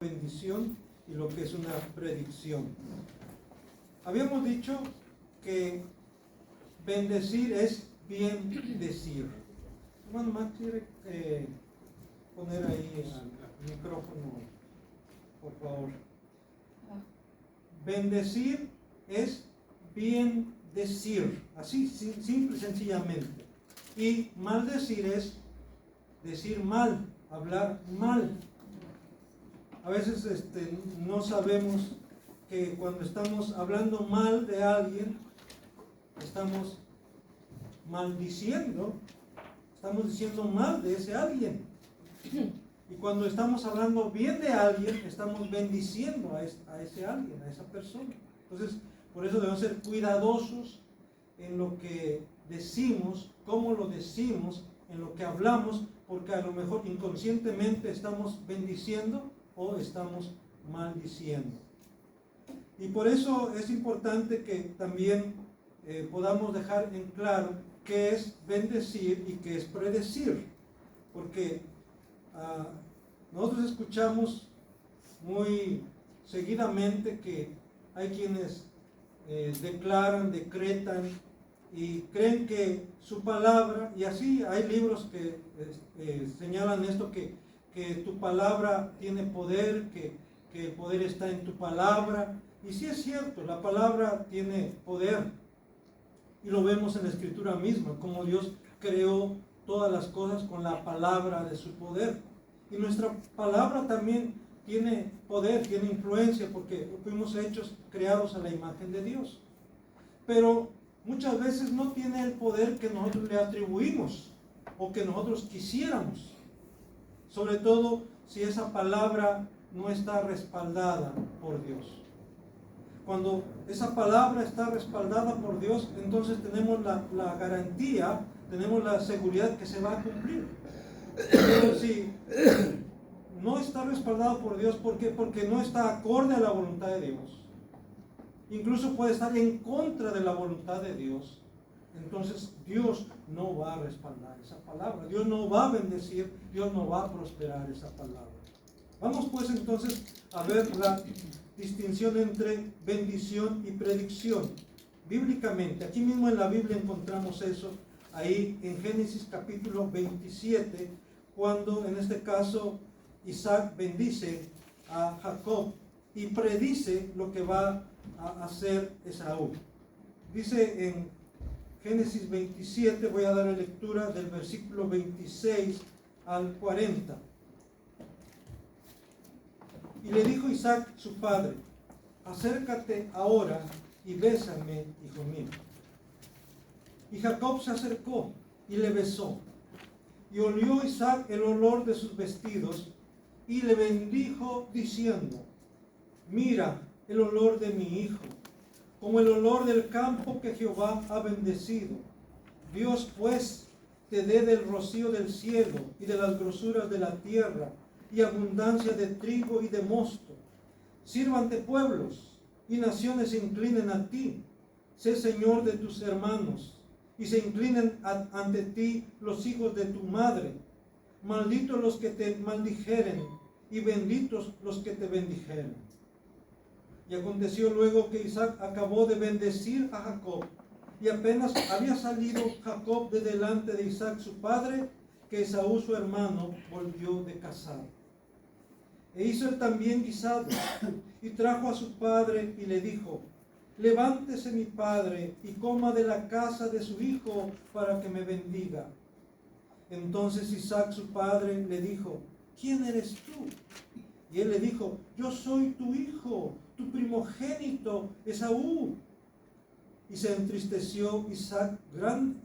bendición y lo que es una predicción. Habíamos dicho que bendecir es bien decir. Hermano Max, ¿quiere poner ahí el micrófono, por favor? Bendecir es bien decir, así, simple y sencillamente. Y maldecir es decir mal, hablar mal. A veces no sabemos que cuando estamos hablando mal de alguien, estamos maldiciendo, estamos diciendo mal de ese alguien. Y cuando estamos hablando bien de alguien, estamos bendiciendo a ese alguien, a esa persona. Entonces, por eso debemos ser cuidadosos en lo que decimos, cómo lo decimos, en lo que hablamos, porque a lo mejor inconscientemente estamos bendiciendo o estamos maldiciendo. Y por eso es importante que también podamos dejar en claro qué es bendecir y qué es predecir, porque nosotros escuchamos muy seguidamente que hay quienes declaran, decretan y creen que su palabra, y así hay libros que señalan esto, que tu palabra tiene poder, que el poder está en tu palabra. Y sí es cierto, la palabra tiene poder. Y lo vemos en la Escritura misma, como Dios creó todas las cosas con la palabra de su poder. Y nuestra palabra también tiene poder, tiene influencia, porque fuimos hechos, creados a la imagen de Dios. Pero muchas veces no tiene el poder que nosotros le atribuimos o que nosotros quisiéramos. Sobre todo si esa palabra no está respaldada por Dios. Cuando esa palabra está respaldada por Dios, entonces tenemos la garantía, tenemos la seguridad que se va a cumplir. Pero si no está respaldado por Dios, ¿por qué? Porque no está acorde a la voluntad de Dios. Incluso puede estar en contra de la voluntad de Dios. Entonces Dios no va a respaldar esa palabra, Dios no va a bendecir, Dios no va a prosperar esa palabra. Vamos pues entonces a ver la distinción entre bendición y predicción. Bíblicamente, aquí mismo en la Biblia encontramos eso, ahí en Génesis capítulo 27, cuando en este caso Isaac bendice a Jacob y predice lo que va a hacer Esaú. Dice en Génesis 27, voy a dar lectura del versículo 26 al 40. Y le dijo Isaac su padre: acércate ahora y bésame, hijo mío. Y Jacob se acercó y le besó. Y olió Isaac el olor de sus vestidos y le bendijo diciendo: mira el olor de mi hijo, como el olor del campo que Jehová ha bendecido. Dios pues te dé del rocío del cielo y de las grosuras de la tierra y abundancia de trigo y de mosto. Sírvante pueblos y naciones se inclinen a ti. Sé Señor de tus hermanos y se inclinen ante ti los hijos de tu madre. Malditos los que te maldijeren y benditos los que te bendijeren. Y aconteció luego que Isaac acabó de bendecir a Jacob, y apenas había salido Jacob de delante de Isaac su padre, que Esaú su hermano volvió de cazar. E hizo él también guisado, y trajo a su padre y le dijo: levántese mi padre y coma de la casa de su hijo para que me bendiga. Entonces Isaac su padre le dijo: ¿quién eres tú? Y él le dijo: yo soy tu hijo, tu primogénito Esaú. Y se entristeció Isaac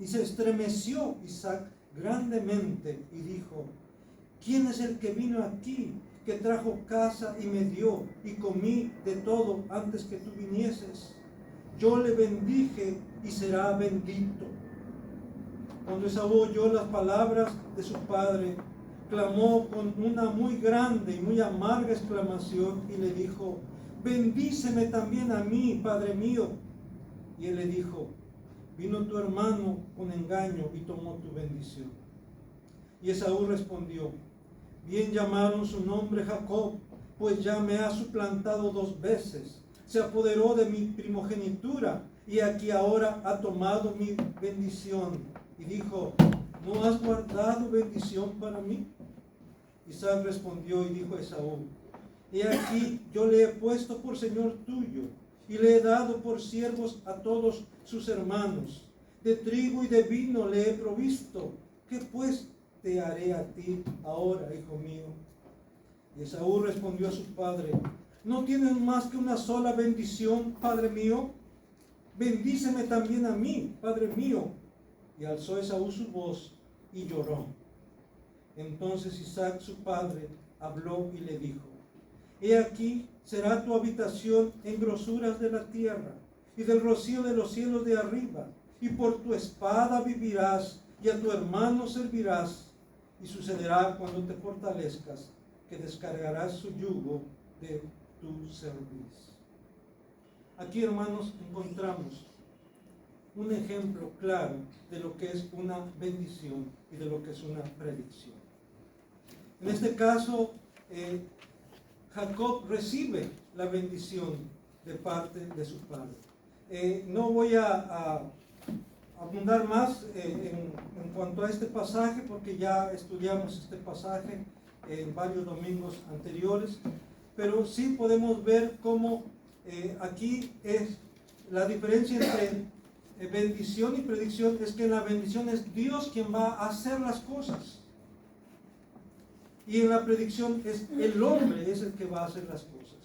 y se estremeció Isaac grandemente y dijo: ¿quién es el que vino aquí, que trajo casa y me dio, y comí de todo antes que tú vinieses? Yo le bendije y será bendito. Cuando Esaú oyó las palabras de su padre, clamó con una muy grande y muy amarga exclamación y le dijo: bendíceme también a mí, padre mío. Y él le dijo: vino tu hermano con engaño y tomó tu bendición. Y Esaú respondió: bien llamaron su nombre Jacob, pues ya me ha suplantado 2 veces. Se apoderó de mi primogenitura y aquí ahora ha tomado mi bendición. Y dijo, ¿no has guardado bendición para mí? Isaac respondió y dijo a Esaú, he aquí yo le he puesto por señor tuyo y le he dado por siervos a todos sus hermanos. De trigo y de vino le he provisto. ¿Qué pues te haré a ti ahora, hijo mío? Y Esaú respondió a su padre, ¿no tienes más que una sola bendición, padre mío? Bendíceme también a mí, padre mío. Y alzó Esaú su voz y lloró. Entonces Isaac, su padre, habló y le dijo, he aquí será tu habitación en grosuras de la tierra y del rocío de los cielos de arriba, y por tu espada vivirás y a tu hermano servirás. Y sucederá cuando te fortalezcas que descargarás su yugo de tu cerviz. Aquí, hermanos, encontramos un ejemplo claro de lo que es una bendición y de lo que es una predicción. En este caso, Jacob recibe la bendición de parte de su padre. No voy a abundar más en cuanto a este pasaje, porque ya estudiamos este pasaje en varios domingos anteriores, pero sí podemos ver cómo aquí es la diferencia entre bendición y predicción. Es que en la bendición es Dios quien va a hacer las cosas, y en la predicción es el hombre es el que va a hacer las cosas.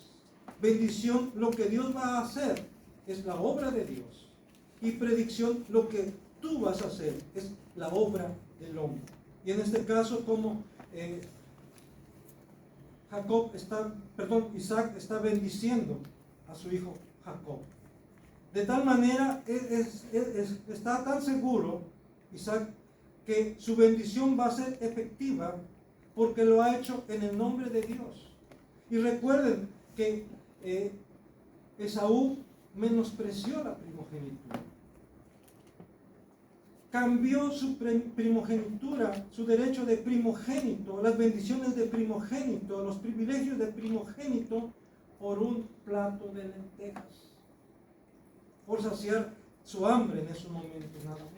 Bendición, lo que Dios va a hacer es la obra de Dios, y predicción, lo que tú vas a hacer es la obra del hombre. Y en este caso, como Isaac está bendiciendo a su hijo Jacob. De tal manera, está tan seguro Isaac que su bendición va a ser efectiva porque lo ha hecho en el nombre de Dios. Y recuerden que Esaú menospreció la primogenitura. Cambió su primogenitura, su derecho de primogénito, las bendiciones de primogénito, los privilegios de primogénito, por un plato de lentejas, por saciar su hambre en esos momentos nada más.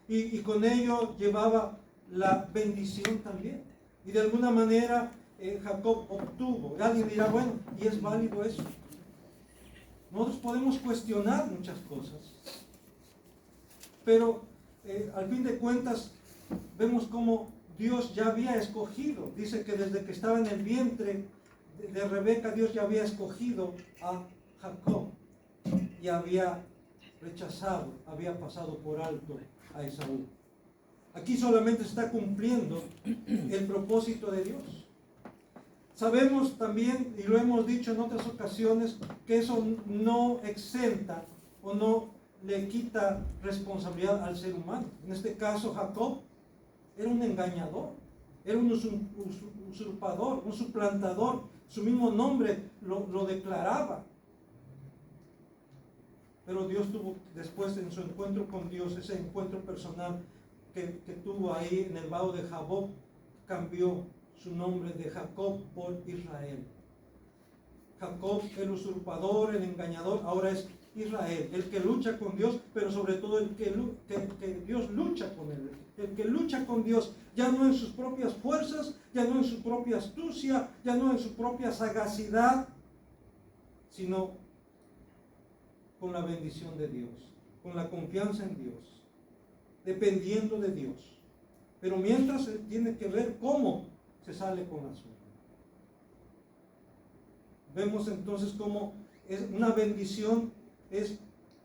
Y con ello llevaba la bendición también. Y de alguna manera Jacob obtuvo. Alguien dirá, bueno, ¿y es válido eso? Nosotros podemos cuestionar muchas cosas, pero al fin de cuentas vemos cómo Dios ya había escogido. Dice que desde que estaba en el vientre de Rebeca, Dios ya había escogido a Jacob y había rechazado, había pasado por alto a Esaú. Aquí solamente se está cumpliendo el propósito de Dios. Sabemos también, y lo hemos dicho en otras ocasiones, que eso no exenta o no le quita responsabilidad al ser humano. En este caso, Jacob era un engañador, era un usurpador, un suplantador. Su mismo nombre lo declaraba. Pero Dios tuvo después, en su encuentro con Dios, ese encuentro personal que tuvo ahí en el valle de Jaboc, cambió su nombre de Jacob por Israel. Jacob, el usurpador, el engañador, ahora es Israel, el que lucha con Dios, pero sobre todo el que Dios lucha con él. El que lucha con Dios, ya no en sus propias fuerzas, ya no en su propia astucia, ya no en su propia sagacidad, sino con la bendición de Dios, con la confianza en Dios, dependiendo de Dios. Pero mientras se tiene que ver cómo se sale con la suya. Vemos entonces cómo es una bendición, es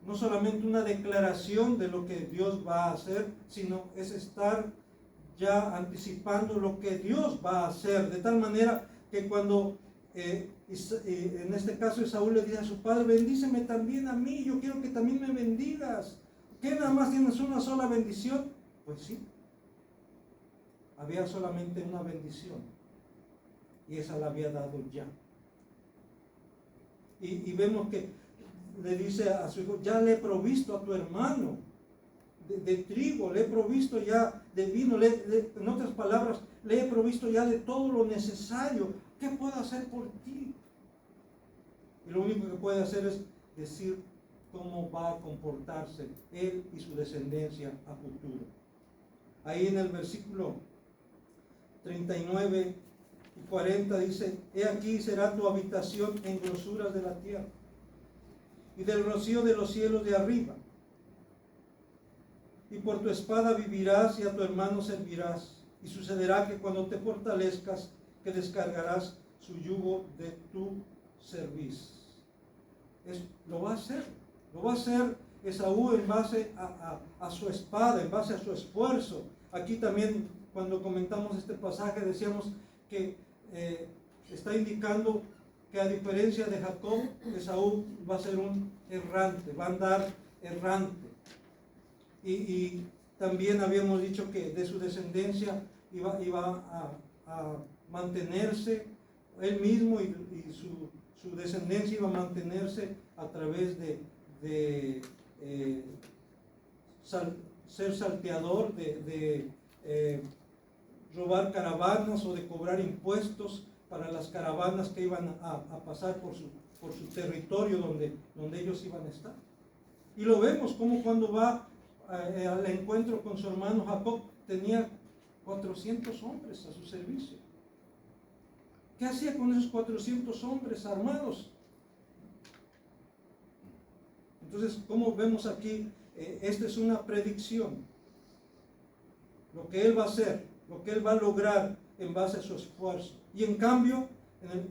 no solamente una declaración de lo que Dios va a hacer, sino es estar ya anticipando lo que Dios va a hacer, de tal manera que cuando en este caso Esaú le dice a su padre, bendíceme también a mí, yo quiero que también me bendigas. ¿Qué, nada más tienes una sola bendición? Pues sí, había solamente una bendición y esa la había dado ya. Y vemos que le dice a su hijo, ya le he provisto a tu hermano de trigo, le he provisto ya de vino, en otras palabras, le he provisto ya de todo lo necesario. ¿Qué puedo hacer por ti? Y lo único que puede hacer es decir cómo va a comportarse él y su descendencia a futuro. Ahí en el versículo 39 y 40 dice: he aquí será tu habitación en grosuras de la tierra, y del rocío de los cielos de arriba. Y por tu espada vivirás y a tu hermano servirás. Y sucederá que cuando te fortalezcas, que descargarás su yugo de tu cerviz. Lo va a hacer Esaú en base a su espada, en base a su esfuerzo. Aquí también, cuando comentamos este pasaje, decíamos que está indicando que, a diferencia de Jacob, Esaú va a ser un errante, va a andar errante. Y también habíamos dicho que de su descendencia iba a mantenerse él mismo, y su descendencia iba a mantenerse a través de ser salteador, de robar caravanas o de cobrar impuestos para las caravanas que iban a pasar por su territorio donde ellos iban a estar. Y lo vemos como cuando va al encuentro con su hermano Jacob, tenía 400 hombres a su servicio. ¿Qué hacía con esos 400 hombres armados? Entonces, como vemos aquí, esta es una predicción. Lo que él va a hacer, lo que él va a lograr en base a su esfuerzo. Y en cambio,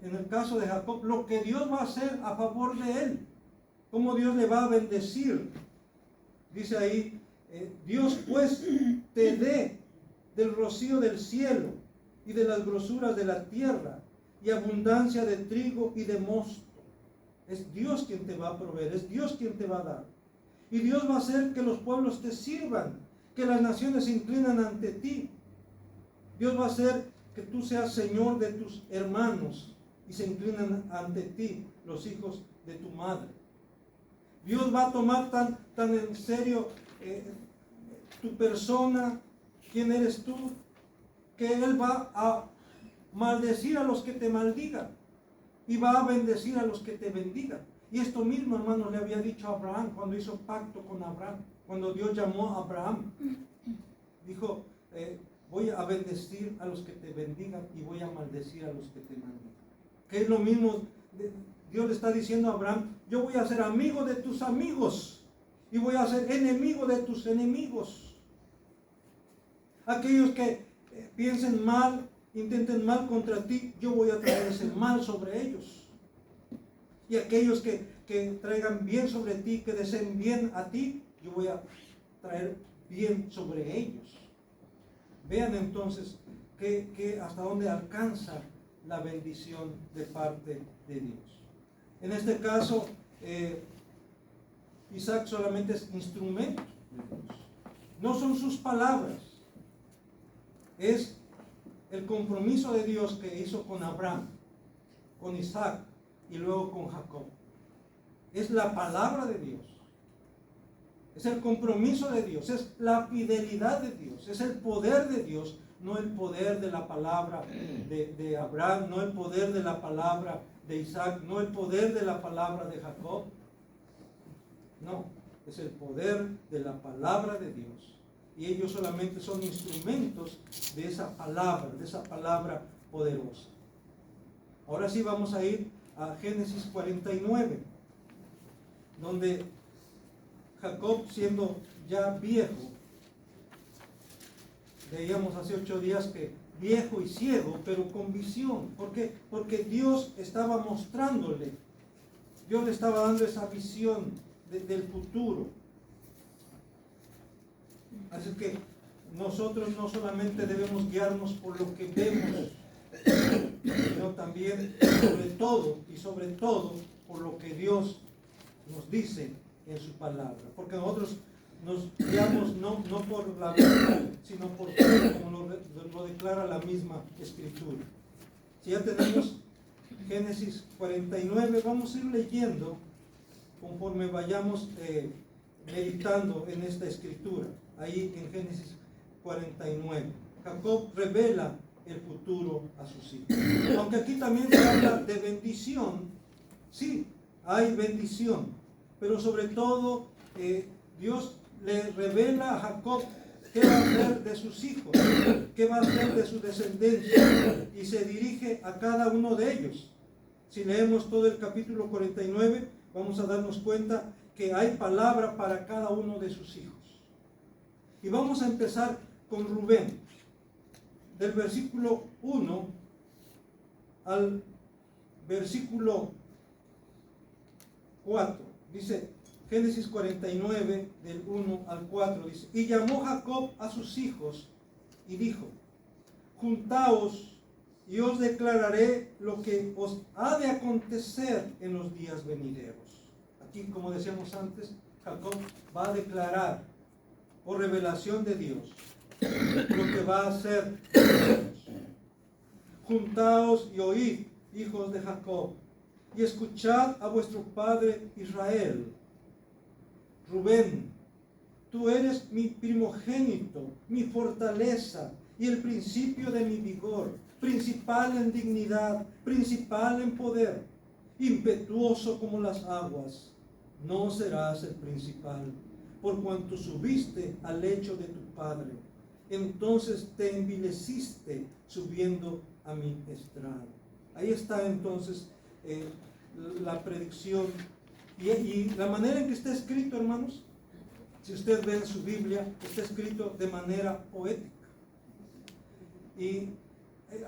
en el caso de Jacob, lo que Dios va a hacer a favor de él. Cómo Dios le va a bendecir. Dice ahí: Dios pues te dé del rocío del cielo y de las grosuras de la tierra, y abundancia de trigo y de mosto. Es Dios quien te va a proveer, es Dios quien te va a dar. Y Dios va a hacer que los pueblos te sirvan, que las naciones se inclinan ante ti. Dios va a hacer que tú seas señor de tus hermanos y se inclinan ante ti los hijos de tu madre. Dios va a tomar tan en serio tu persona, quién eres tú, que Él va a maldecir a los que te maldigan y va a bendecir a los que te bendigan. Y esto mismo, hermano, le había dicho a Abraham cuando hizo pacto con Abraham, cuando Dios llamó a Abraham. Dijo: voy a bendecir a los que te bendigan y voy a maldecir a los que te maldigan. Que es lo mismo, Dios le está diciendo a Abraham: yo voy a ser amigo de tus amigos y voy a ser enemigo de tus enemigos. Aquellos que piensen mal, intenten mal contra ti, yo voy a traer ese mal sobre ellos. Y aquellos que traigan bien sobre ti, que deseen bien a ti, yo voy a traer bien sobre ellos. Vean entonces que hasta dónde alcanza la bendición de parte de Dios. En este caso, Isaac solamente es instrumento de Dios. No son sus palabras, es el compromiso de Dios que hizo con Abraham, con Isaac y luego con Jacob. Es la palabra de Dios, es el compromiso de Dios, es la fidelidad de Dios, es el poder de Dios, no el poder de la palabra de Abraham, no el poder de la palabra de Isaac, no el poder de la palabra de Jacob. No, es el poder de la palabra de Dios. Y ellos solamente son instrumentos de esa palabra poderosa. Ahora sí vamos a ir a Génesis 49, donde Jacob, siendo ya viejo, veíamos hace 8 días que viejo y ciego, pero con visión. ¿Por qué? Porque Dios estaba mostrándole, Dios le estaba dando esa visión del futuro. Así que nosotros no solamente debemos guiarnos por lo que vemos, sino también sobre todo por lo que Dios nos dice en su palabra. Porque nosotros nos guiamos no por la vista, sino por todo, como lo declara la misma Escritura. Si ya tenemos Génesis 49, vamos a ir leyendo conforme vayamos meditando en esta Escritura. Ahí en Génesis 49. Jacob revela el futuro a sus hijos. Aunque aquí también se habla de bendición, sí, hay bendición, pero sobre todo Dios le revela a Jacob qué va a hacer de sus hijos, qué va a hacer de su descendencia, y se dirige a cada uno de ellos. Si leemos todo el capítulo 49, vamos a darnos cuenta que hay palabra para cada uno de sus hijos. Y vamos a empezar con Rubén, del versículo 1 al versículo 4. Dice Génesis 49, del 1 al 4, dice: y llamó Jacob a sus hijos y dijo: juntaos y os declararé lo que os ha de acontecer en los días venideros. Aquí, como decíamos antes, Jacob va a declarar por revelación de Dios lo que va a hacer. Juntaos y oíd, hijos de Jacob, y escuchad a vuestro padre Israel. Rubén, tú eres mi primogénito, mi fortaleza y el principio de mi vigor, principal en dignidad, principal en poder, impetuoso como las aguas. No serás el principal, por cuanto subiste al lecho de tu padre. Entonces te envileciste subiendo a mi estrado. Ahí está entonces la predicción. Y la manera en que está escrito, hermanos, si usted ve en su Biblia, está escrito de manera poética. Y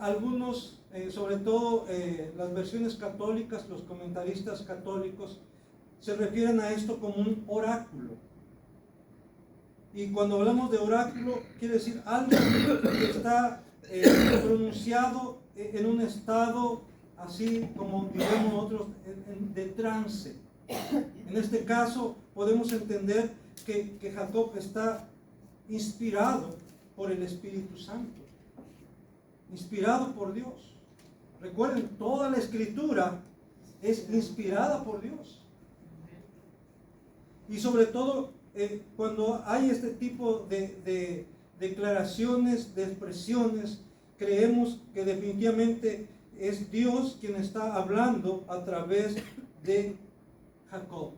algunos, sobre todo las versiones católicas, los comentaristas católicos, se refieren a esto como un oráculo. Y cuando hablamos de oráculo, quiere decir algo que está pronunciado en un estado así como diremos nosotros de trance. En este caso podemos entender que Jacob está inspirado por el Espíritu Santo, inspirado por Dios. Recuerden, toda la Escritura es inspirada por Dios. Y sobre todo cuando hay este tipo de declaraciones, de expresiones, creemos que definitivamente es Dios quien está hablando a través de Jacob.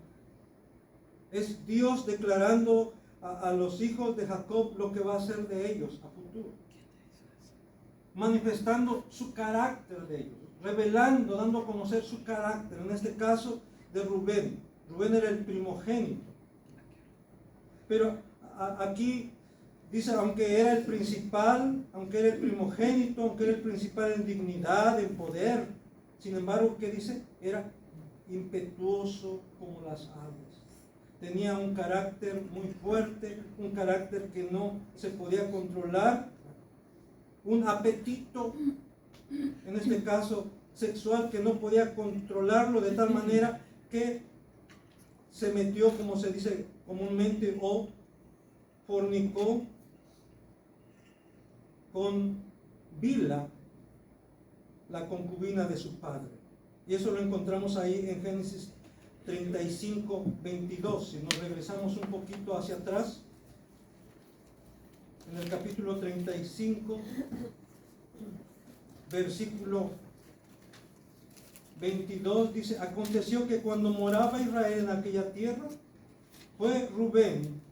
Es Dios declarando a los hijos de Jacob lo que va a hacer de ellos a futuro, manifestando su carácter de ellos, revelando, dando a conocer su carácter. En este caso de Rubén. Rubén era el primogénito. Pero aquí dice, aunque era el principal, aunque era el primogénito, aunque era el principal en dignidad, en poder, sin embargo, ¿qué dice? Era impetuoso como las aguas. Tenía un carácter muy fuerte, un carácter que no se podía controlar, un apetito, en este caso sexual, que no podía controlarlo, de tal manera que se metió, como se dice comúnmente, o fornicó con Bilha, la concubina de su padre. Y eso lo encontramos ahí en Génesis 35, 22. Si nos regresamos un poquito hacia atrás, en el capítulo 35, versículo 22, dice: aconteció que cuando moraba Israel en aquella tierra, fue Rubén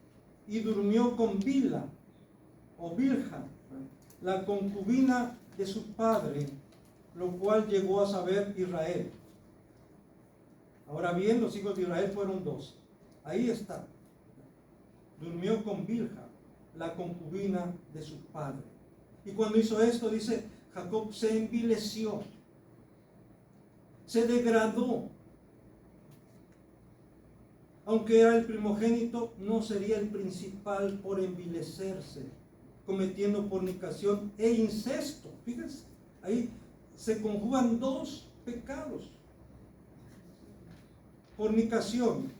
y durmió con Bilha, o Bilha, la concubina de su padre, lo cual llegó a saber Israel. Ahora bien, los hijos de Israel fueron dos. Ahí está. Durmió con Bilha, la concubina de su padre. Y cuando hizo esto, dice, Jacob se envileció, se degradó. Aunque era el primogénito, no sería el principal por envilecerse, cometiendo fornicación e incesto. Fíjense, ahí se conjugan dos pecados: fornicación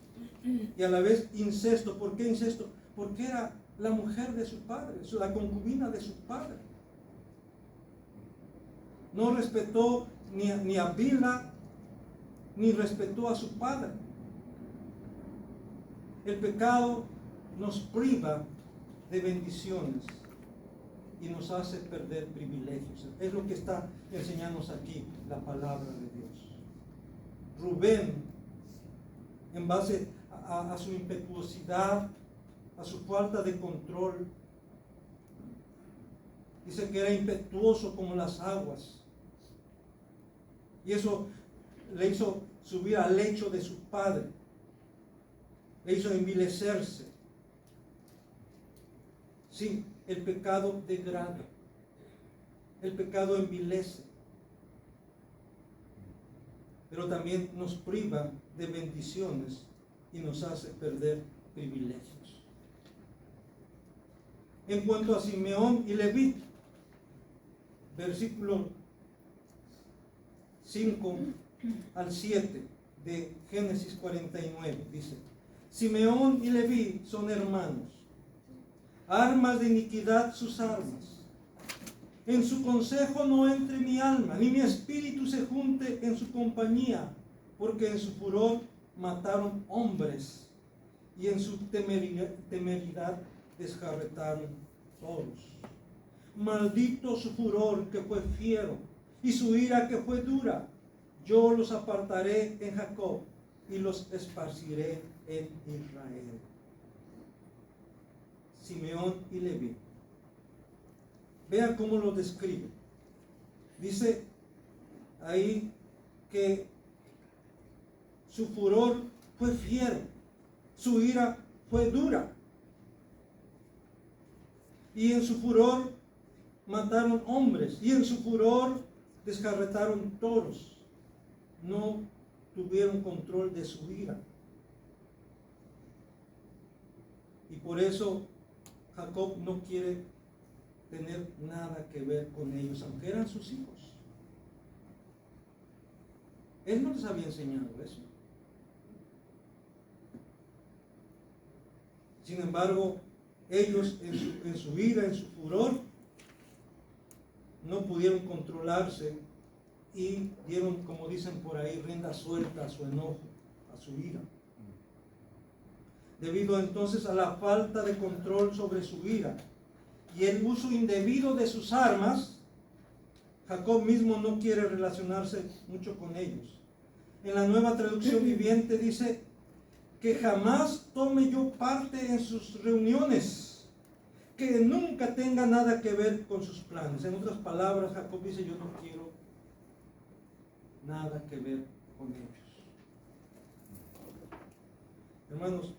y a la vez incesto. ¿Por qué incesto? Porque era la mujer de su padre, la concubina de su padre. No respetó ni a Bilha, ni respetó a su padre. El pecado nos priva de bendiciones. y nos hace perder privilegios. Es lo que está enseñándonos aquí la palabra de Dios. Rubén, en base a su impetuosidad, a su falta de control, dice que era impetuoso como las aguas. Y eso le hizo subir al lecho de su padre. Le hizo envilecerse. Sí, el pecado degrada. El pecado envilece. Pero también nos priva de bendiciones y nos hace perder privilegios. En cuanto a Simeón y Leví, versículo 5 al 7 de Génesis 49, dice: Simeón y Leví son hermanos, armas de iniquidad sus armas. En su consejo no entre mi alma, ni mi espíritu se junte en su compañía, porque en su furor mataron hombres, y en su temeridad desjarretaron toros. Maldito su furor que fue fiero, y su ira que fue dura. Yo los apartaré en Jacob, y los esparciré en Israel. Simeón y Leví. Vean cómo lo describe. Dice ahí que su furor fue fiero, su ira fue dura. Y en su furor mataron hombres, y en su furor descarretaron toros. No tuvieron control de su ira. Y por eso Jacob no quiere tener nada que ver con ellos, aunque eran sus hijos. Él no les había enseñado eso. Sin embargo, ellos en su ira, en su furor, no pudieron controlarse y dieron, como dicen por ahí, rienda suelta a su enojo, a su ira. Debido entonces a la falta de control sobre su ira y el uso indebido de sus armas, Jacob mismo no quiere relacionarse mucho con ellos. En la Nueva Traducción Viviente dice que jamás tome yo parte en sus reuniones, que nunca tenga nada que ver con sus planes. En otras palabras, Jacob dice: yo no quiero nada que ver con ellos. Hermanos,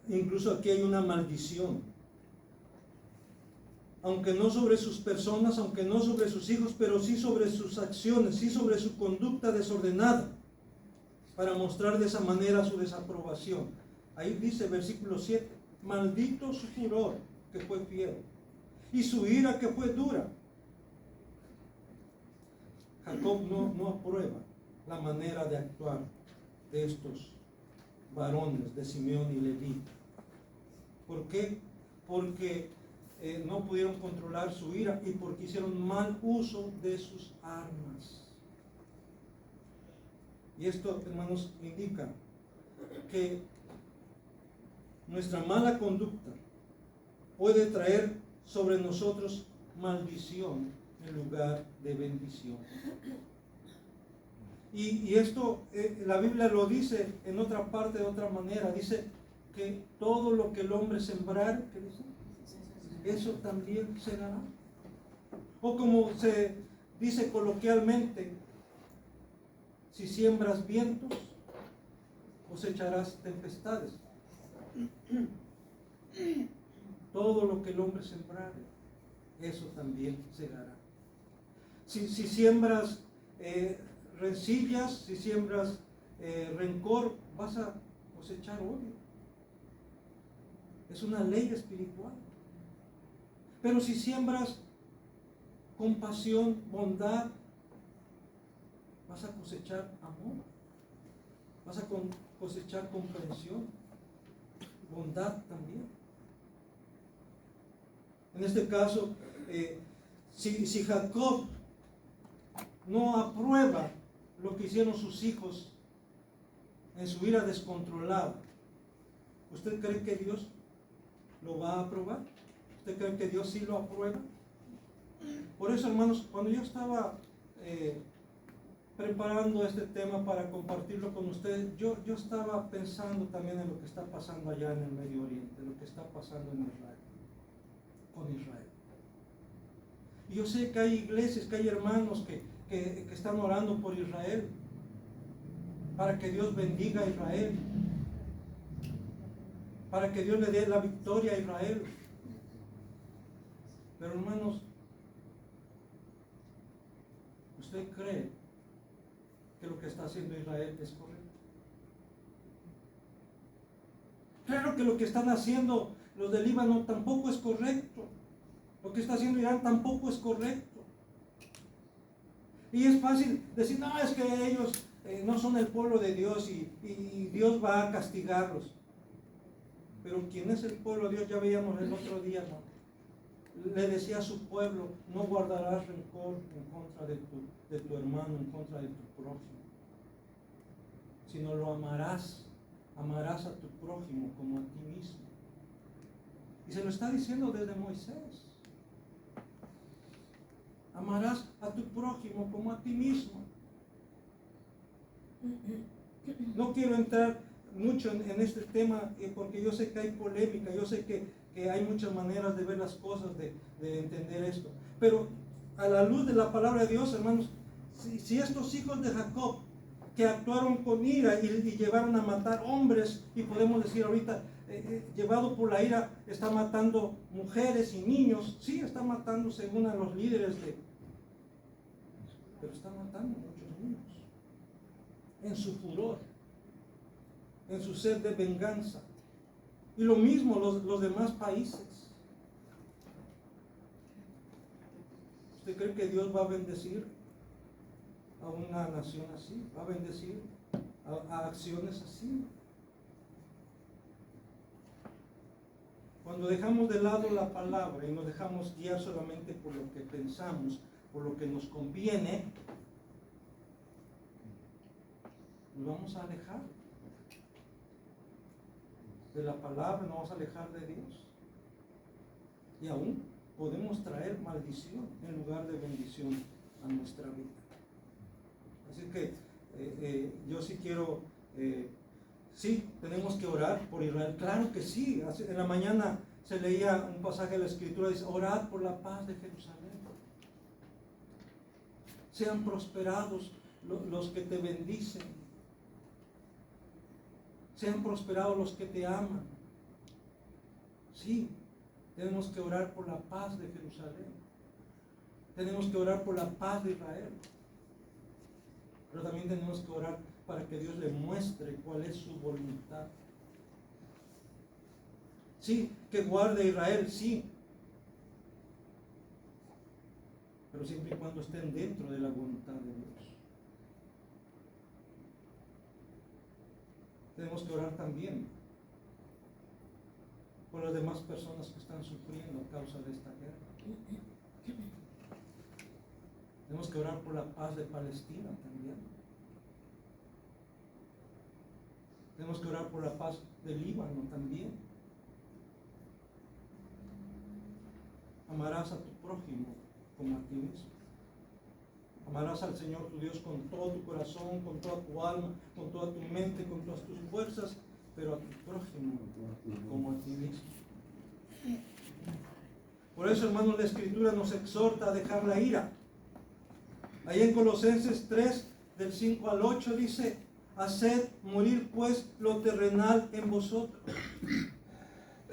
incluso aquí hay una maldición, aunque no sobre sus personas, aunque no sobre sus hijos, pero sí sobre sus acciones, sí sobre su conducta desordenada, para mostrar de esa manera su desaprobación. Ahí dice versículo 7: maldito su furor que fue fiero, y su ira que fue dura. Jacob no aprueba la manera de actuar de estos varones, de Simeón y Leví. ¿Por qué? Porque no pudieron controlar su ira y porque hicieron mal uso de sus armas. Y esto, hermanos, indica que nuestra mala conducta puede traer sobre nosotros maldición en lugar de bendición. Y esto la Biblia lo dice en otra parte de otra manera. Dice que todo lo que el hombre sembrar, ¿qué dice? Eso también segará. O como se dice coloquialmente, si siembras vientos, cosecharás tempestades. Todo lo que el hombre sembrare, eso también segará. Si siembras rencillas, si siembras rencor, vas a cosechar odio. Es una ley espiritual. Pero si siembras compasión, bondad, vas a cosechar amor. Vas a cosechar comprensión, bondad también. En este caso, si Jacob no aprueba lo que hicieron sus hijos en su ira descontrolada, ¿usted cree que Dios lo va a aprobar? ¿Usted cree que Dios sí lo aprueba? Por eso, hermanos, cuando yo estaba preparando este tema para compartirlo con ustedes, yo estaba pensando también en lo que está pasando allá en el Medio Oriente, lo que está pasando en Israel, con Israel. Y yo sé que hay iglesias, que hay hermanos que están orando por Israel, para que Dios bendiga a Israel, para que Dios le dé la victoria a Israel. Pero hermanos, ¿usted cree que lo que está haciendo Israel es correcto? Claro que lo que están haciendo los del Líbano tampoco es correcto. Lo que está haciendo Irán tampoco es correcto. Y es fácil decir, no, es que ellos no son el pueblo de Dios y Dios va a castigarlos. Pero ¿quién es el pueblo de Dios? Ya veíamos el otro día, ¿no? Le decía a su pueblo, no guardarás rencor en contra de tu hermano, en contra de tu prójimo, sino lo amarás a tu prójimo como a ti mismo. Y se lo está diciendo desde Moisés. Amarás a tu prójimo como a ti mismo. No quiero entrar mucho en este tema porque yo sé que hay polémica, yo sé que hay muchas maneras de ver las cosas, de entender esto. Pero a la luz de la palabra de Dios, hermanos, si estos hijos de Jacob que actuaron con ira y llevaron a matar hombres, y podemos decir ahorita, llevado por la ira, está matando mujeres y niños, sí, está matando según a los líderes pero está matando muchos niños en su furor, en su sed de venganza. Y lo mismo los demás países. ¿Usted cree que Dios va a bendecir a una nación así? ¿Va a bendecir a acciones así? Cuando dejamos de lado la palabra y nos dejamos guiar solamente por lo que pensamos, por lo que nos conviene, nos vamos a alejar de la palabra, nos vamos a alejar de Dios. Y aún podemos traer maldición en lugar de bendición a nuestra vida. Así que yo sí quiero, sí, tenemos que orar por Israel. Claro que sí. En la mañana se leía un pasaje de la Escritura, dice, orad por la paz de Jerusalén. Sean prosperados los que te bendicen. Sean prosperados los que te aman. Sí, tenemos que orar por la paz de Jerusalén. Tenemos que orar por la paz de Israel. Pero también tenemos que orar para que Dios le muestre cuál es su voluntad. Sí, que guarde a Israel, sí. Pero siempre y cuando estén dentro de la voluntad de Dios. Tenemos que orar también por las demás personas que están sufriendo a causa de esta guerra. Tenemos que orar por la paz de Palestina también. Tenemos que orar por la paz del Líbano también. Amarás a tu prójimo como a ti mismo. Amarás al Señor tu Dios con todo tu corazón, con toda tu alma, con toda tu mente, con todas tus fuerzas, pero a tu prójimo como a ti mismo. Por eso, hermanos, la Escritura nos exhorta a dejar la ira. Ahí en Colosenses 3, del 5 al 8 dice, haced morir pues lo terrenal en vosotros.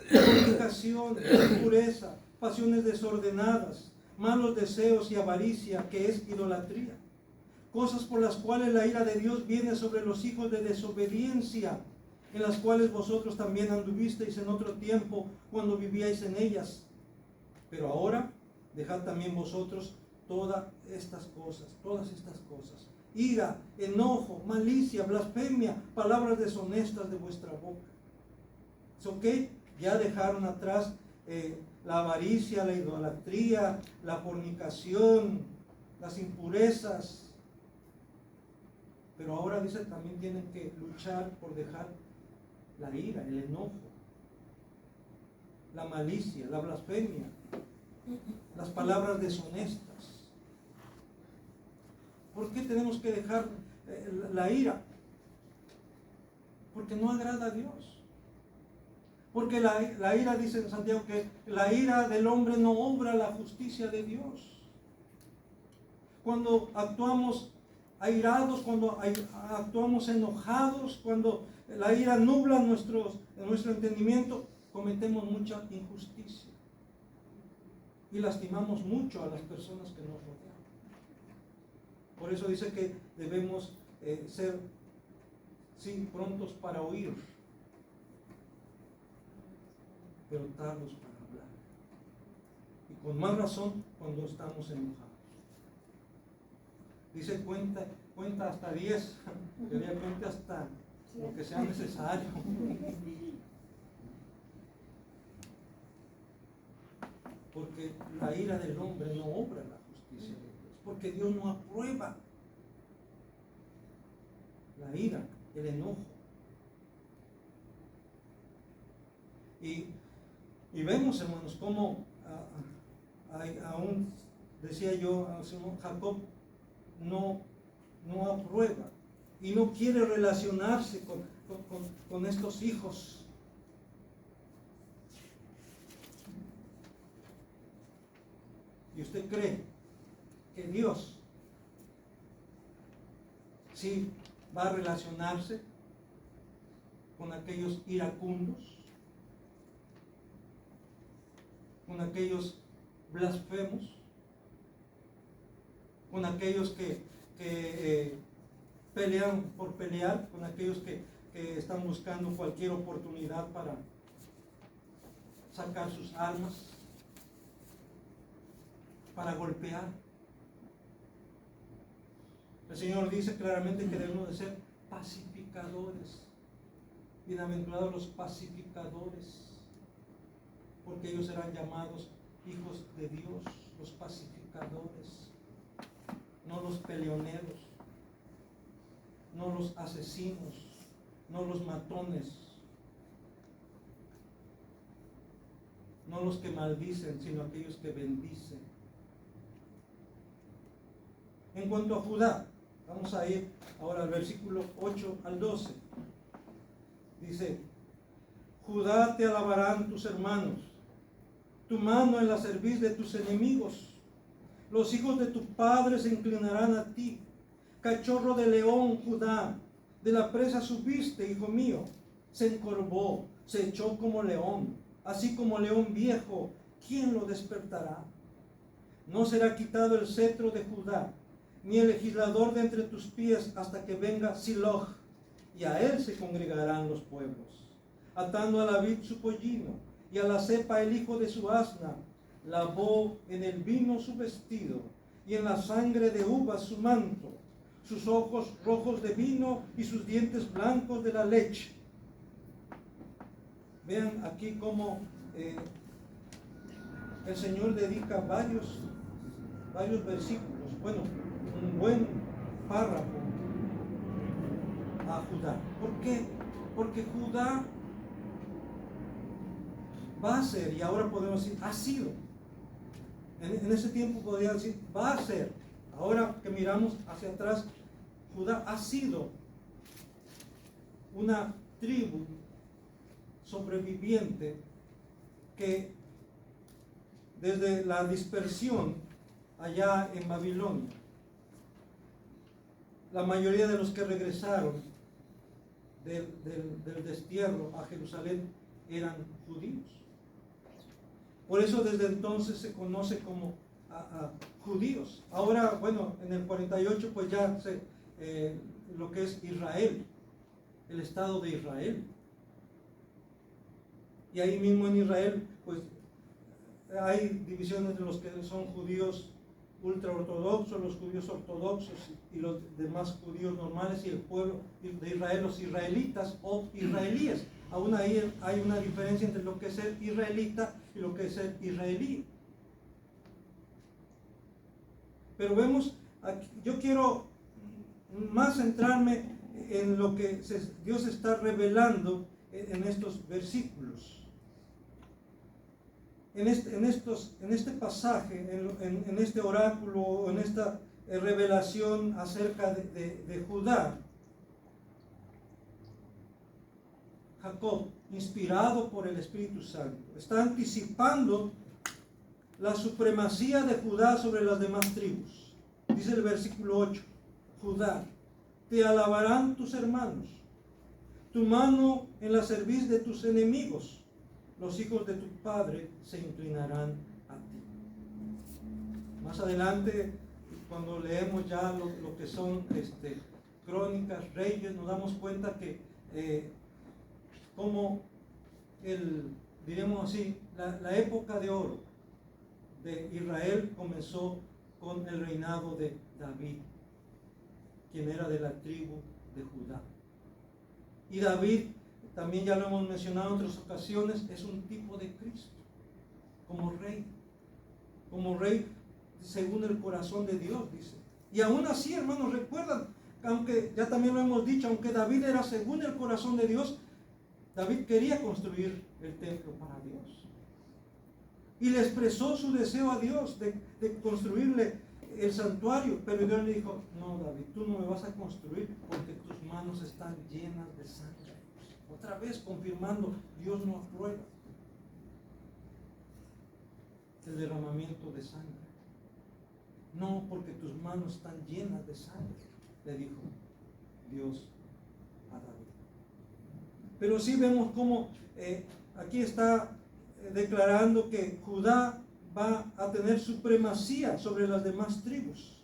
Fornicación, impureza, pasiones desordenadas, malos deseos y avaricia, que es idolatría. Cosas por las cuales la ira de Dios viene sobre los hijos de desobediencia, en las cuales vosotros también anduvisteis en otro tiempo cuando vivíais en ellas. Pero ahora dejad también vosotros todas estas cosas. Ira, enojo, malicia, blasfemia, palabras deshonestas de vuestra boca. ¿Es ok? Ya dejaron atrás la avaricia, la idolatría, la fornicación, las impurezas. Pero ahora dice también tienen que luchar por dejar la ira, el enojo. la malicia, la blasfemia, las palabras deshonestas. ¿Por qué tenemos que dejar la ira? Porque no agrada a Dios. Porque la ira, dice en Santiago, que la ira del hombre no obra la justicia de Dios. Cuando actuamos airados, cuando actuamos enojados, cuando la ira nubla nuestro entendimiento, cometemos mucha injusticia y lastimamos mucho a las personas que nos rodean. Por eso dice que debemos ser, sí, prontos para oír, pero tardos para hablar. Y con más razón cuando estamos enojados. Dice cuenta hasta 10, quería cuenta hasta lo que sea necesario. Porque la ira del hombre no obra la justicia de Dios, porque Dios no aprueba la ira, el enojo. Y vemos, hermanos, cómo aún decía yo, Jacob no aprueba y no quiere relacionarse con estos hijos. ¿Y usted cree que Dios sí va a relacionarse con aquellos iracundos, con aquellos blasfemos, con aquellos que pelean por pelear, con aquellos que están buscando cualquier oportunidad para sacar sus armas, para golpear? El Señor dice claramente que debemos de ser pacificadores. Bienaventurados los pacificadores, porque ellos serán llamados hijos de Dios, los pacificadores, no los peleoneros, no los asesinos, no los matones, no los que maldicen, sino aquellos que bendicen. En cuanto a Judá, vamos a ir ahora al versículo 8 al 12. Dice: Judá, te alabarán tus hermanos, tu mano en la cerviz de tus enemigos. Los hijos de tu padre se inclinarán a ti. Cachorro de león, Judá, de la presa subiste, hijo mío. Se encorvó, se echó como león, así como león viejo, ¿quién lo despertará? No será quitado el cetro de Judá, ni el legislador de entre tus pies, hasta que venga Siloch, y a él se congregarán los pueblos. Atando a la vid su pollino, y a la cepa el hijo de su asna, lavó en el vino su vestido, y en la sangre de uvas su manto, sus ojos rojos de vino, y sus dientes blancos de la leche. Vean aquí cómo el Señor dedica varios versículos, bueno, un buen párrafo a Judá. ¿Por qué? Porque Judá va a ser, y ahora podemos decir, ha sido. En ese tiempo podría decir, va a ser. Ahora que miramos hacia atrás, Judá ha sido una tribu sobreviviente que desde la dispersión allá en Babilonia, la mayoría de los que regresaron del destierro a Jerusalén eran judíos. Por eso desde entonces se conoce como judíos. Ahora, bueno, en el 48 pues ya lo que es Israel, el Estado de Israel. Y ahí mismo en Israel pues hay divisiones entre los que son judíos ultraortodoxos, los judíos ortodoxos y los demás judíos normales, y el pueblo de Israel, los israelitas o israelíes. Aún ahí hay una diferencia entre lo que es ser israelita y lo que es ser israelí. Pero vemos, aquí, yo quiero más centrarme en lo que Dios está revelando en estos versículos. en este pasaje, en este oráculo, en esta revelación acerca de Judá, Jacob, inspirado por el Espíritu Santo, está anticipando la supremacía de Judá sobre las demás tribus. Dice el versículo 8, Judá, te alabarán tus hermanos, tu mano en la cerviz de tus enemigos, los hijos de tu padre se inclinarán a ti. Más adelante, cuando leemos ya lo que son crónicas, reyes, nos damos cuenta que como diremos así, la época de oro de Israel comenzó con el reinado de David, quien era de la tribu de Judá. Y David, también ya lo hemos mencionado en otras ocasiones, es un tipo de Cristo, como rey según el corazón de Dios, dice. Y aún así, hermanos, recuerdan, aunque ya también lo hemos dicho, aunque David era según el corazón de Dios, David quería construir el templo para Dios. Y le expresó su deseo a Dios de construirle el santuario, pero Dios le dijo, no, David, tú no me vas a construir porque tus manos están llenas de sangre. Otra vez confirmando, Dios no aprueba el derramamiento de sangre. No, porque tus manos están llenas de sangre, le dijo Dios a David. Pero sí vemos cómo aquí está declarando que Judá va a tener supremacía sobre las demás tribus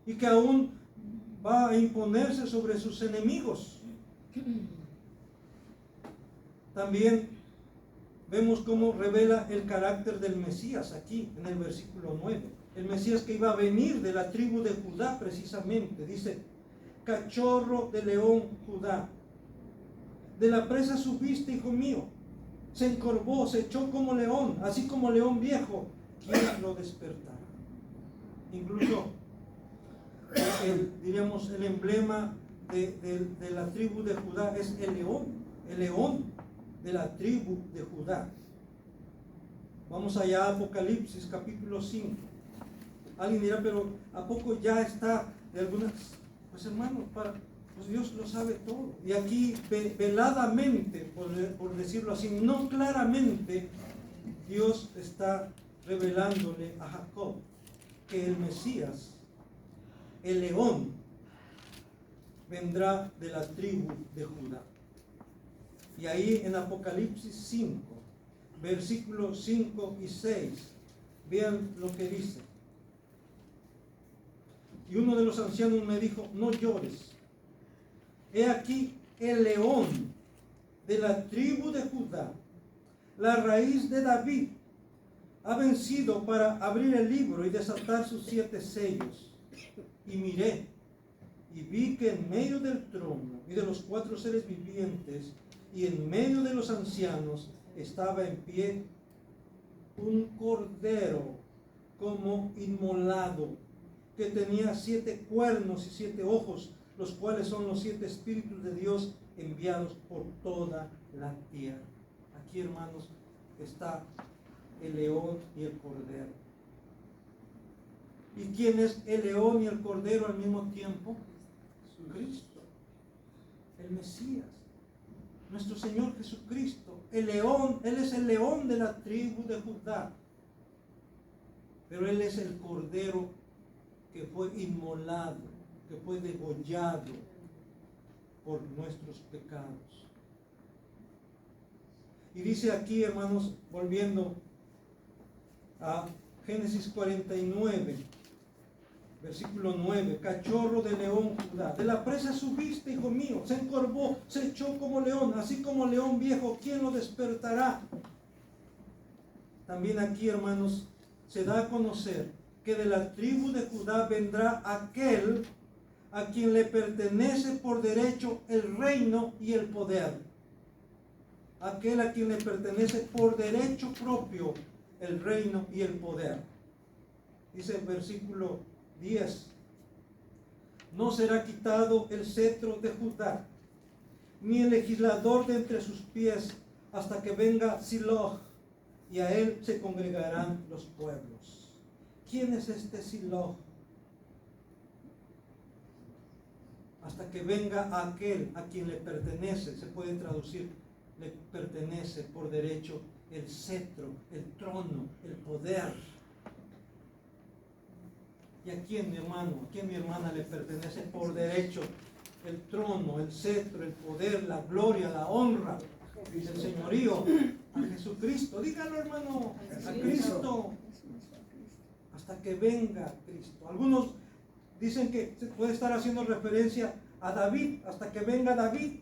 y que aún va a imponerse sobre sus enemigos. También vemos cómo revela el carácter del Mesías aquí en el versículo 9. El Mesías que iba a venir de la tribu de Judá precisamente. Dice, cachorro de león Judá, de la presa subiste, hijo mío. Se encorvó, se echó como león, así como león viejo. ¿Quién lo despertará? Incluso, diríamos, el emblema de la tribu de Judá es el león de la tribu de Judá. Vamos allá a Apocalipsis capítulo 5. Alguien dirá, pero ¿a poco ya está de algunas? Pues hermano, pues Dios lo sabe todo. Y aquí veladamente, por decirlo así, no claramente, Dios está revelándole a Jacob que el Mesías, el león, vendrá de la tribu de Judá. Y ahí en Apocalipsis 5, versículos 5 y 6, vean lo que dice. Y uno de los ancianos me dijo, no llores. He aquí el león de la tribu de Judá, la raíz de David, ha vencido para abrir el libro y desatar sus 7 sellos. Y miré, y vi que en medio del trono y de los 4 seres vivientes, y en medio de los ancianos, estaba en pie un cordero como inmolado, que tenía 7 cuernos y 7 ojos, los cuales son los 7 espíritus de Dios enviados por toda la tierra. Aquí, hermanos, está el león y el cordero. ¿Y quién es el león y el cordero al mismo tiempo? Cristo, el Mesías, nuestro Señor Jesucristo, el león. Él es el león de la tribu de Judá, pero Él es el cordero que fue inmolado, que fue degollado por nuestros pecados. Y dice aquí, hermanos, volviendo a Génesis 49, versículo 9, cachorro de león Judá, de la presa subiste, hijo mío, se encorvó, se echó como león, así como león viejo, ¿quién lo despertará? También aquí, hermanos, se da a conocer que de la tribu de Judá vendrá aquel a quien le pertenece por derecho el reino y el poder. Aquel a quien le pertenece por derecho propio el reino y el poder. Dice el versículo 10, no será quitado el cetro de Judá, ni el legislador de entre sus pies, hasta que venga Siloh, y a él se congregarán los pueblos. ¿Quién es este Silo? Hasta que venga aquel a quien le pertenece, se puede traducir, le pertenece por derecho el cetro, el trono, el poder. ¿Y a quién, mi hermano, a quién, mi hermana, le pertenece por derecho el trono, el cetro, el poder, la gloria, la honra, el señorío? A Jesucristo. Dígalo, hermano, a Cristo. Hasta que venga Cristo. Algunos dicen que se puede estar haciendo referencia a David, hasta que venga David.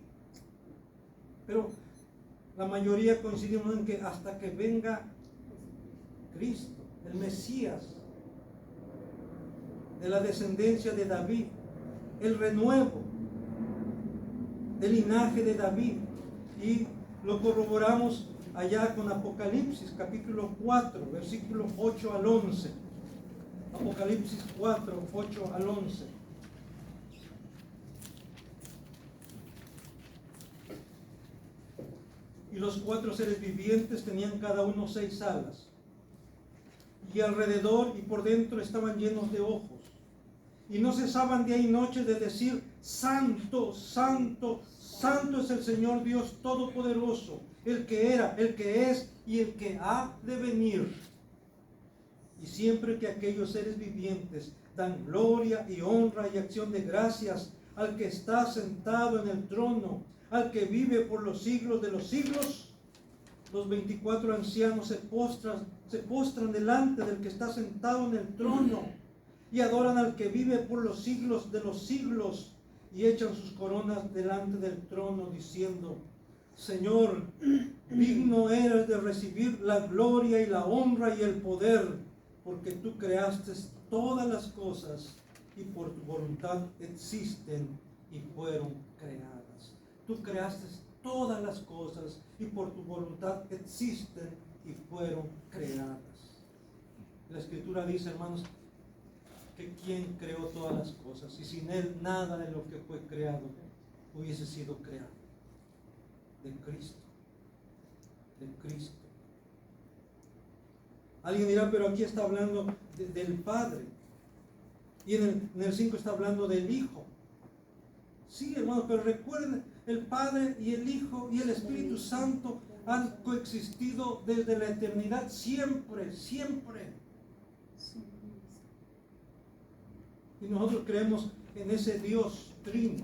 Pero la mayoría coincidimos en que hasta que venga Cristo, el Mesías, de la descendencia de David, el renuevo del linaje de David. Y lo corroboramos allá con Apocalipsis capítulo 4, versículos 8 al 11. Apocalipsis 4, 8 al 11. Y los 4 seres vivientes tenían cada uno 6 alas, y alrededor y por dentro estaban llenos de ojos, y no cesaban día y noche de decir: Santo, Santo, Santo es el Señor Dios Todopoderoso, el que era, el que es y el que ha de venir. Y siempre que aquellos seres vivientes dan gloria y honra y acción de gracias al que está sentado en el trono, al que vive por los siglos de los siglos, los 24 ancianos se postran delante del que está sentado en el trono y adoran al que vive por los siglos de los siglos, y echan sus coronas delante del trono diciendo: Señor, digno eres de recibir la gloria y la honra y el poder, porque tú creaste todas las cosas y por tu voluntad existen y fueron creadas. Tú creaste todas las cosas y por tu voluntad existen y fueron creadas. La Escritura dice, hermanos, que quien creó todas las cosas, y sin él nada de lo que fue creado hubiese sido creado. De Cristo. De Cristo. Alguien dirá, pero aquí está hablando del Padre, y en el 5 está hablando del Hijo. Sí, hermano, pero recuerden, el Padre y el Hijo y el Espíritu Santo han coexistido desde la eternidad, siempre, siempre. Y nosotros creemos en ese Dios trino,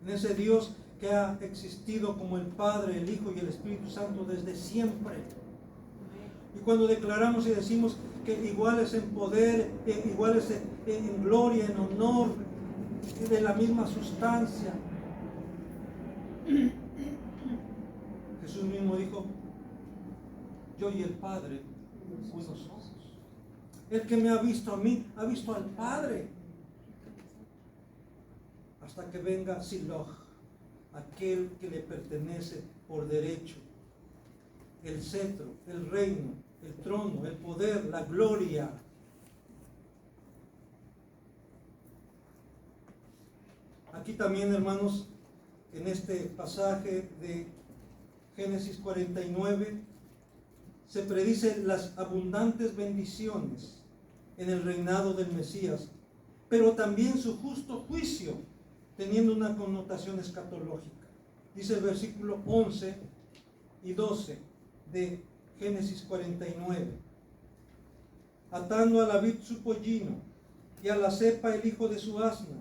en ese Dios que ha existido como el Padre, el Hijo y el Espíritu Santo desde siempre. Y cuando declaramos y decimos que iguales en poder, iguales en gloria, en honor, de la misma sustancia, Jesús mismo dijo: yo y el Padre uno somos. El que me ha visto a mí, ha visto al Padre. Hasta que venga Silo, aquel que le pertenece por derecho, el cetro, el reino, el trono, el poder, la gloria. Aquí también, hermanos, en este pasaje de Génesis 49, se predicen las abundantes bendiciones en el reinado del Mesías, pero también su justo juicio, teniendo una connotación escatológica. Dice el versículo 11 y 12 de Génesis 49: atando a la vid su pollino, y a la cepa el hijo de su asna,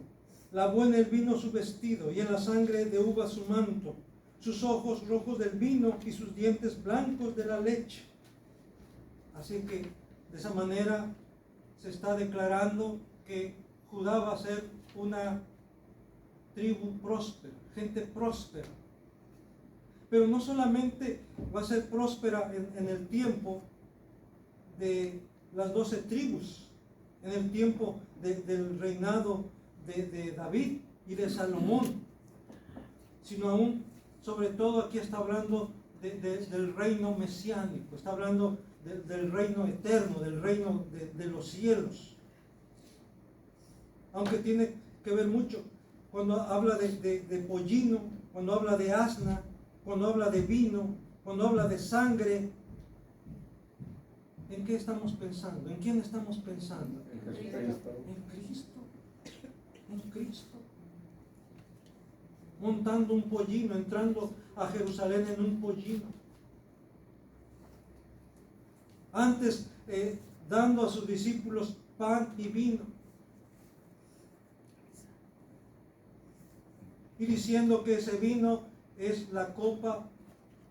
la buena el vino su vestido, y en la sangre de uva su manto, sus ojos rojos del vino y sus dientes blancos de la leche. Así que de esa manera se está declarando que Judá va a ser una tribu próspera, gente próspera. Pero no solamente va a ser próspera en el tiempo de las 12 tribus, en el tiempo del reinado de David y de Salomón, sino aún, sobre todo aquí está hablando del reino mesiánico, está hablando del reino eterno, del reino de los cielos. Aunque tiene que ver mucho cuando habla de pollino, cuando habla de asna, cuando habla de vino, cuando habla de sangre, ¿En qué estamos pensando? ¿En quién estamos pensando? En Jesucristo. En Cristo. En Cristo. Montando un pollino, entrando a Jerusalén en un pollino. Antes dando a sus discípulos pan y vino. Y diciendo que ese vino es la copa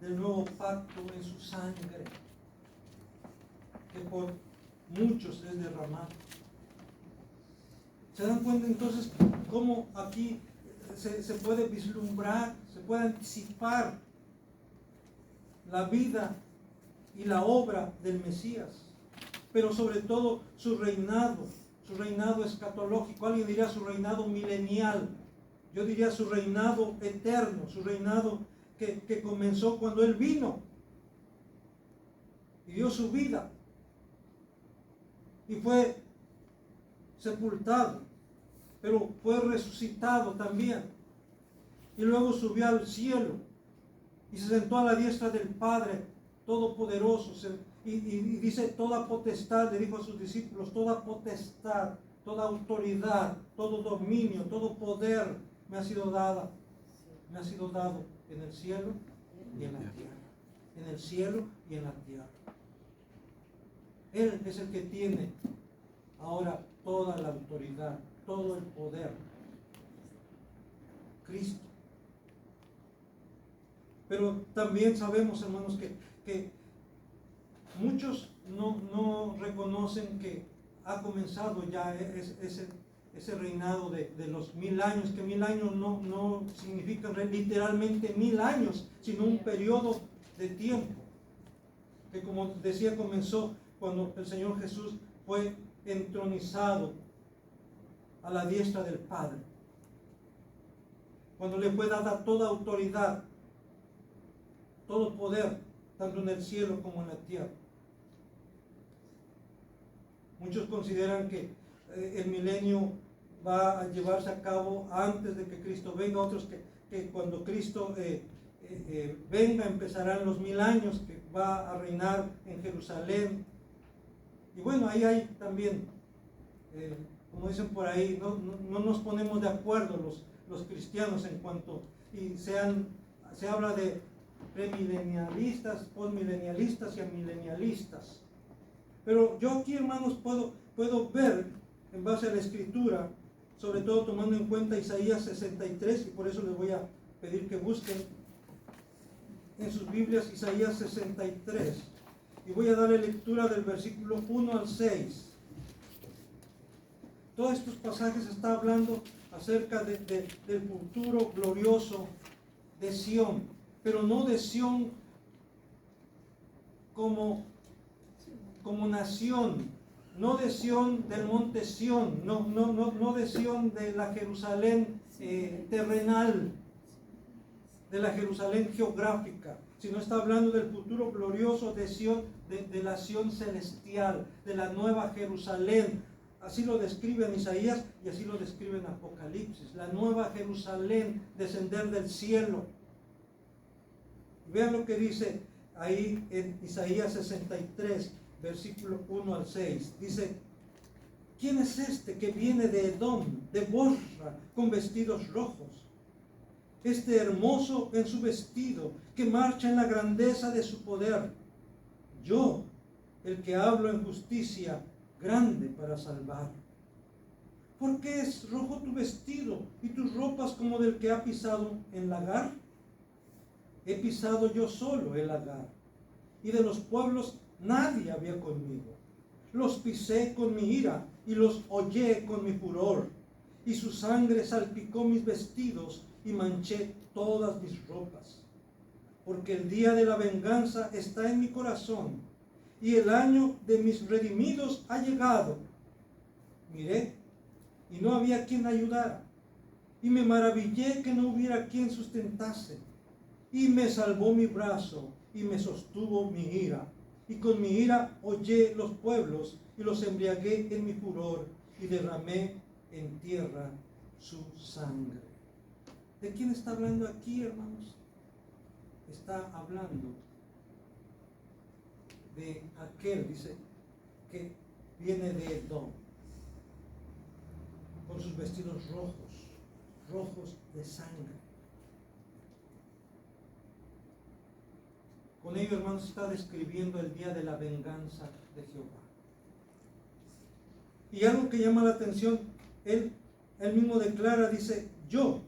del nuevo pacto en su sangre, que por muchos es derramado. ¿Se dan cuenta entonces cómo aquí se puede vislumbrar, se puede anticipar la vida y la obra del Mesías? Pero sobre todo su reinado escatológico. Alguien diría su reinado milenial. Yo diría su reinado eterno, su reinado que comenzó cuando Él vino y dio su vida y fue sepultado, pero fue resucitado también, y luego subió al cielo y se sentó a la diestra del Padre Todopoderoso, y dice: toda potestad, le dijo a sus discípulos, toda potestad, toda autoridad, todo dominio, todo poder me ha sido dado en el cielo y en la tierra. En el cielo y en la tierra. Él es el que tiene ahora toda la autoridad, todo el poder. Cristo. Pero también sabemos, hermanos, que muchos no reconocen que ha comenzado ya ese reinado de los 1000 años, que 1000 años no significan literalmente 1000 años, sino un periodo de tiempo, que, como decía, comenzó cuando el Señor Jesús fue entronizado a la diestra del Padre, cuando le fue dada toda autoridad, todo poder, tanto en el cielo como en la tierra. Muchos consideran que el milenio va a llevarse a cabo antes de que Cristo venga, otros que cuando Cristo venga empezarán los 1000 años, que va a reinar en Jerusalén. Y bueno, ahí hay también, como dicen por ahí, no nos ponemos de acuerdo los cristianos en cuanto, y se habla de premilenialistas, postmilenialistas y amilenialistas. Pero yo aquí, hermanos, puedo ver, en base a la Escritura, sobre todo tomando en cuenta Isaías 63, y por eso les voy a pedir que busquen en sus Biblias Isaías 63, y voy a darle lectura del versículo 1 al 6. Todos estos pasajes están hablando acerca del futuro glorioso de Sión, pero no de Sión como nación, no de Sión del monte Sión, no de Sión de la Jerusalén terrenal, de la Jerusalén geográfica, sino está hablando del futuro glorioso de Sión, de la Sión celestial, de la nueva Jerusalén. Así lo describe en Isaías y así lo describe en Apocalipsis, la nueva Jerusalén, descender del cielo. Vean lo que dice ahí en Isaías 63, versículo 1 al 6. Dice: ¿quién es este que viene de Edom, de Bosra, con vestidos rojos? Este hermoso en su vestido, que marcha en la grandeza de su poder. Yo, el que hablo en justicia, grande para salvar. ¿Por qué es rojo tu vestido y tus ropas como del que ha pisado en lagar? He pisado yo solo el lagar, y de los pueblos nadie había conmigo. Los pisé con mi ira y los hollé con mi furor, y su sangre salpicó mis vestidos y manché todas mis ropas. Porque el día de la venganza está en mi corazón, y el año de mis redimidos ha llegado. Miré, y no había quien ayudara, y me maravillé que no hubiera quien sustentase. Y me salvó mi brazo, y me sostuvo mi ira. Y con mi ira hollé los pueblos, y los embriagué en mi furor, y derramé en tierra su sangre. ¿De quién está hablando aquí, hermanos? Está hablando de aquel, dice, que viene de Edom, con sus vestidos rojos de sangre. Con ello, hermanos, está describiendo el día de la venganza de Jehová. Y algo que llama la atención, él mismo declara, dice, yo,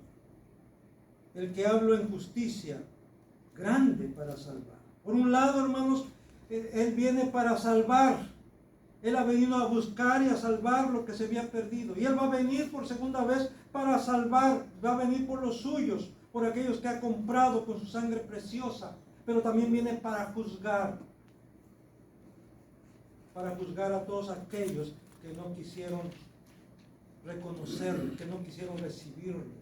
el que hablo en justicia, grande para salvar. Por un lado, hermanos, él viene para salvar. Él ha venido a buscar y a salvar lo que se había perdido. Y él va a venir por segunda vez para salvar. Va a venir por los suyos, por aquellos que ha comprado con su sangre preciosa. Pero también viene para juzgar. Para juzgar a todos aquellos que no quisieron reconocerlo, que no quisieron recibirlo.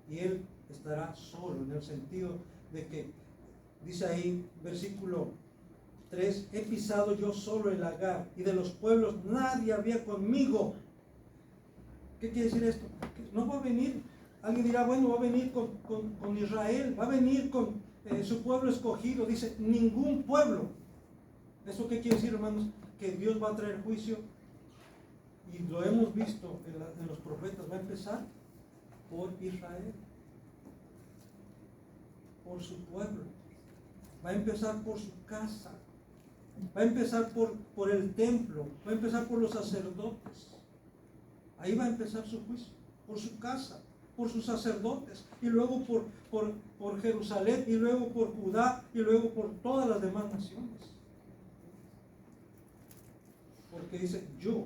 Y él estará solo, en el sentido de que, dice ahí, versículo 3, he pisado yo solo el lagar, y de los pueblos nadie había conmigo. ¿Qué quiere decir esto? Que no va a venir, alguien dirá, bueno, va a venir con Israel, va a venir con su pueblo escogido. Dice, ningún pueblo. ¿Eso qué quiere decir, hermanos? Que Dios va a traer juicio, y lo hemos visto en los profetas. Va a empezar por Israel, por su pueblo, va a empezar por su casa, va a empezar por el templo, va a empezar por los sacerdotes. Ahí va a empezar su juicio, por su casa, por sus sacerdotes, y luego por Jerusalén, y luego por Judá, y luego por todas las demás naciones. Porque dice, yo,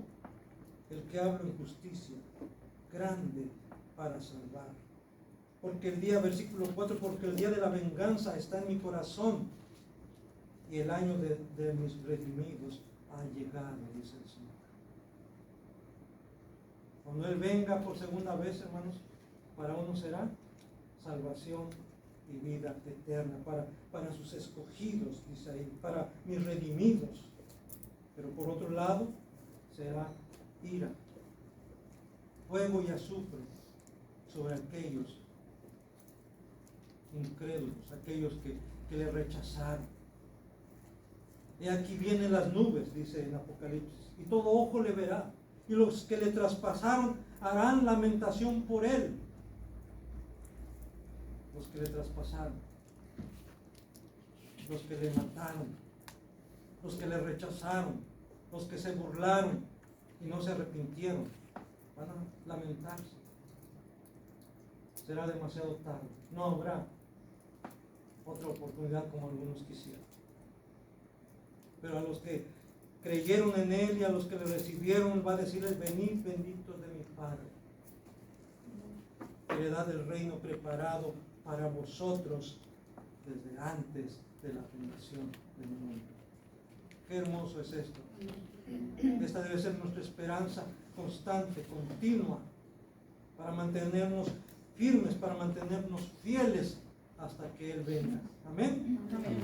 el que hablo en justicia, grande para salvar. Porque el día, versículo 4, porque el día de la venganza está en mi corazón, y el año de mis redimidos ha llegado, dice el Señor. Cuando Él venga por segunda vez, hermanos, para uno será salvación y vida eterna, para sus escogidos, dice ahí, para mis redimidos. Pero por otro lado, será ira, fuego y azufre sobre aquellos incrédulos, aquellos que le rechazaron. Y aquí vienen las nubes, dice en Apocalipsis, y todo ojo le verá, y los que le traspasaron harán lamentación por él. Los que le traspasaron, los que le mataron, los que le rechazaron, los que se burlaron y no se arrepintieron, van a lamentarse. Será demasiado tarde, no habrá otra oportunidad como algunos quisieran. Pero a los que creyeron en Él y a los que le recibieron, va a decirles, venid benditos de mi Padre, heredad del reino preparado para vosotros desde antes de la fundación del mundo. Qué hermoso es esto. Esta debe ser nuestra esperanza constante, continua, para mantenernos firmes, para mantenernos fieles hasta que Él venga. Amén. Amén.